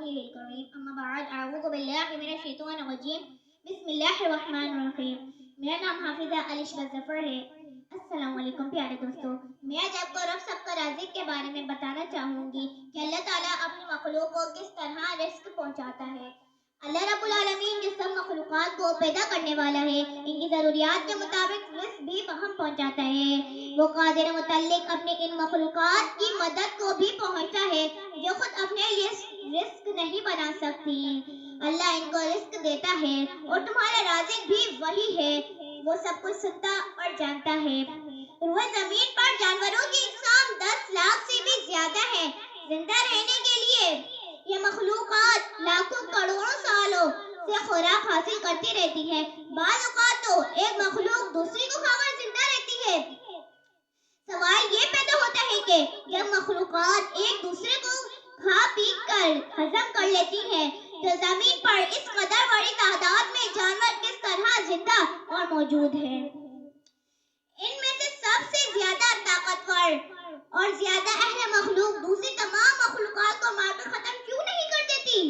وجهه الكريم أما بعد أعوذ بالله من الشيطان الرجيم بسم الله الرحمن الرحیم. میرا نام حافظہ الشبہ ظفر ہے. السلام علیکم پیارے دوستو. میں آج آپ کو رب سب کا رازق کے بارے میں بتانا چاہوں گی کہ اللہ تعالیٰ اپنی مخلوق کو کس طرح رزق پہنچاتا ہے. اللہ رب العالمین جو سب مخلوقات کو پیدا کرنے والا ہے ان کی ضروریات کے مطابق رزق بھی ہم پہنچاتا ہے. وہ قادر متعلق اپنے ان مخلوقات کی مدد کو بھی پہنچتا ہے جو خود اپنے لیے رزق نہیں بنا سکتی. اللہ ان کو رزق دیتا ہے اور تمہارا رازق بھی وہی ہے. وہ سب کچھ سنتا اور جانتا ہے. روح زمین پر جانوروں کی اقسام 10 لاکھ سے بھی زیادہ ہے. زندہ رہنے کے لیے یہ مخلوقات لاکھوں کروڑوں سالوں سے خوراک حاصل کرتی رہتی ہے. بعض اوقات تو ایک مخلوق دوسری کو کھا کر زندہ رہتی ہے. سوال یہ پیدا ہوتا ہے کہ جب مخلوقات ایک دوسرے کو کھا پی کر ہضم کر لیتی ہے تو زمین پر اس قدر بڑی تعداد میں جانور کس طرح زندہ اور موجود ہیں. ان میں سے سب سے زیادہ طاقتور اور زیادہ اہل مخلوق دوسری تمام مخلوقات کو مار کر ختم کیوں نہیں کر دیتی؟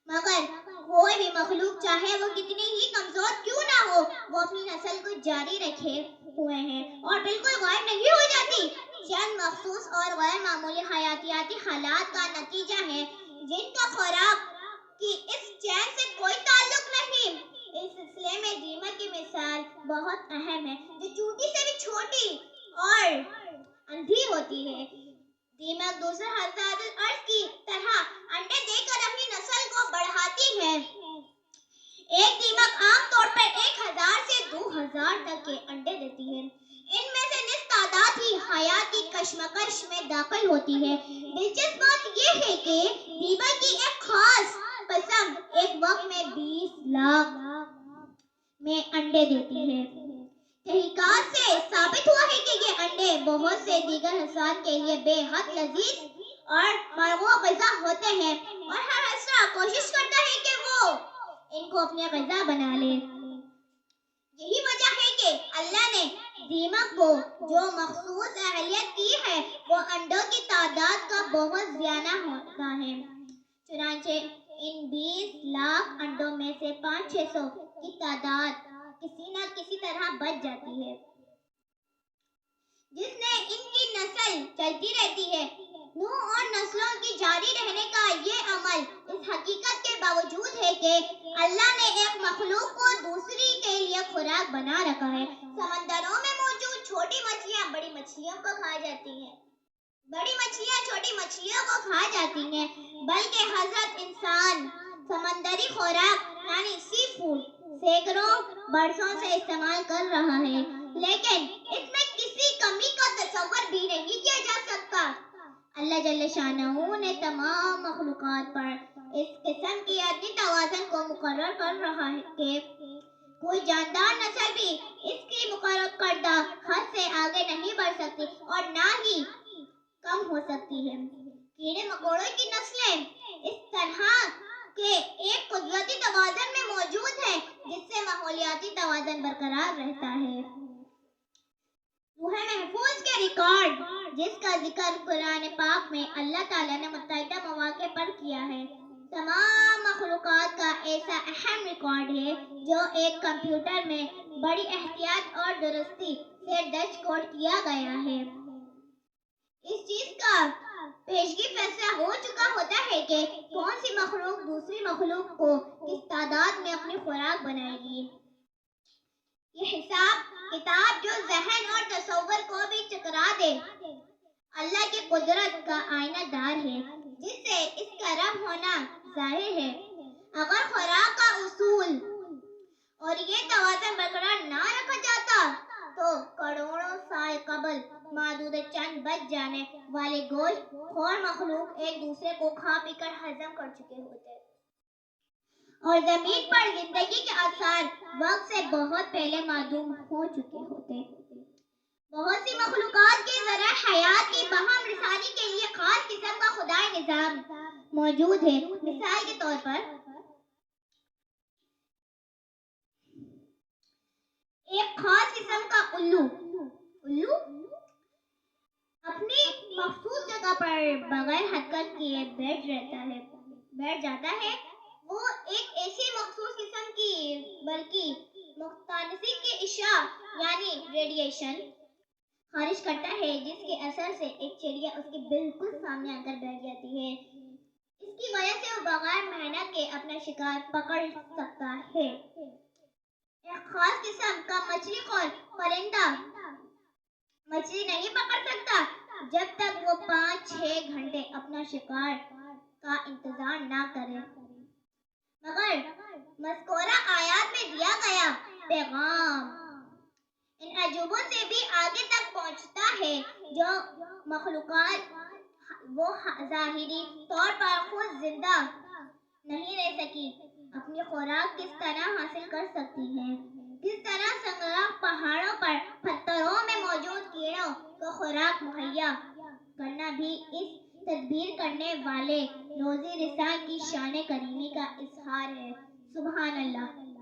مگر کوئی بھی مخلوق چاہے وہ کتنی ہی کمزور کیوں نہ ہو وہ اپنی نسل کو جاری رکھے ہوئے ہیں اور بالکل غائب نہیں ہو جاتی. چند مخصوص اور غیر معمولی حیاتیاتی حالات کا نتیجہ ہے جن کا خوراک کی اس چین سے کوئی تعلق نہیں. اس سلسلے میں دیمک کی مثال بہت اہم ہے جو چونٹی سے بھی چھوٹی اور اندھی ہوتی ہے. دیمک دوسرے حضرات الارض کی طرح انڈے دے کر اپنی نسل کو بڑھاتی ہے. ایک دیمک عام طور پر 1000 سے 2000 تک کے انڈے دیتی ہے. ان میں سے نصف تعداد ہی حیات کی کشمکش میں داخل ہوتی ہے. دلچسپ بات یہ ہے کہ دیمک کی ایک خاص قسم ایک وقت میں 20 لاکھ میں انڈے دیتی ہے. تحقیقات سے ثابت ہوا ہے کہ یہ انڈے بہت سے دیگر حشرات کے لیے بے حد لذیذ اور مرغوب غذا ہوتے ہیں اور ہر حشرہ کوشش کرتا ہے کہ وہ ان کو اپنی غذا بنا لے. یہی وجہ ہے کہ اللہ نے دیمک کو جو مخصوص اہلیت دی ہے وہ انڈوں کی تعداد کا بہت زیادہ ہوتا ہے. چنانچہ ان 20 لاکھ انڈوں میں سے 500-600 کی تعداد کسی نہ کسی طرح بچ جاتی ہے جس نے ان کی نسل چلتی رہتی ہے. نوح اور نسلوں کی جاری رہنے کا یہ عمل اس حقیقت کے باوجود ہے کہ اللہ نے ایک مخلوق کو دوسری کے لیے خوراک بنا رکھا ہے. سمندروں میں موجود چھوٹی مچھلیاں بڑی مچھلیوں کو کھا جاتی ہیں. بڑی مچھلیاں چھوٹی مچھلیوں کو کھا جاتی ہیں. بلکہ حضرت انسان سمندری خوراک یعنی سی فوڈ سینکڑوں برسوں سے استعمال کر رہا ہے لیکن اس میں کسی کمی کا تصور بھی نہیں کیا جا سکتا. اللہ جل شانہ نے تمام مخلوقات پر اس قسم کی عدلی توازن کو مقرر کر رہا ہے کہ کوئی جاندار نسل بھی اس کی مقرر کردہ حد سے آگے نہیں بڑھ سکتی اور نہ ہی کم ہو سکتی ہے. کیڑے مکوڑوں کی نسلیں اس طرح کے ایک قدرتی توازن میں موجود ہیں جس سے ماحولیاتی توازن برقرار رہتا ہے. روح محفوظ کے ریکارڈ جس کا ذکر قرآن پاک میں اللہ تعالیٰ نے متعدد مواقع پر کیا ہے تمام مخلوقات کا ایسا اہم ریکارڈ ہے جو ایک کمپیوٹر میں بڑی احتیاط اور درستی سے درج کوڈ کیا گیا ہے. اس چیز کا پیشگی فیصلہ ہو چکا ہوتا ہے کہ کون سی مخلوق دوسری مخلوق کو کس تعداد میں اپنی خوراک بنائے گی. یہ حساب کتاب جو ذہن اور تصور کو بھی چکرا دے اللہ کی قدرت کا آئینہ دار ہے جس سے اس کا رب ہونا ظاہر ہے. اگر خوراک کا اصول اور یہ توازن برقرار نہ رکھا جاتا تو کروڑوں سال قبل معدود چند بچ جانے والے گوشت خور مخلوق ایک دوسرے کو کھا پی کر ہضم کر چکے ہوتے اور زمین پر زندگی کے آثار وقت سے بہت پہلے معدوم ہو چکے ہوتے. بہت سی مخلوقات کے ذرائع حیات کی باہم رسانی کے لیے خاص قسم کا خدائی نظام موجود ہے. مثال کے طور پر ایک خاص قسم کا الو اپنی مخصوص جگہ پر بغیر حرکت کیے بیٹھ رہتا ہے. بیٹھ جاتا ہے وہ ایک ایسی مخصوص قسم کی بلکہ مقناطیسی کی اشعاع یعنی ریڈیشن خارج کرتا ہے جس کے اثر سے ایک چڑیا اس کے بالکل سامنے آ کر بیٹھ جاتی ہے۔ اس کی وجہ سے وہ بغیر محنت کے اپنا شکار پکڑ سکتا ہے۔ ایک خاص قسم کا مچھلی خور پرندہ مچھلی نہیں پکڑ سکتا جب تک وہ 5-6 گھنٹے اپنا شکار کا انتظار نہ کرے، مگر مذکورہ آیات میں دیا گیا پیغام ان عجوبوں سے بھی آگے تک پہنچتا ہے جو مخلوقات وہ ظاہری طور پر خود زندہ نہیں رہ سکی اپنی خوراک کس طرح حاصل کر سکتی ہیں، کس طرح سنگلاخ پہاڑوں پر پتھروں میں موجود کیڑوں کو خوراک مہیا کرنا بھی اس تدبیر کرنے والے روزی رساں کی شان کریمی کا اظہار ہے۔ سبحان اللہ۔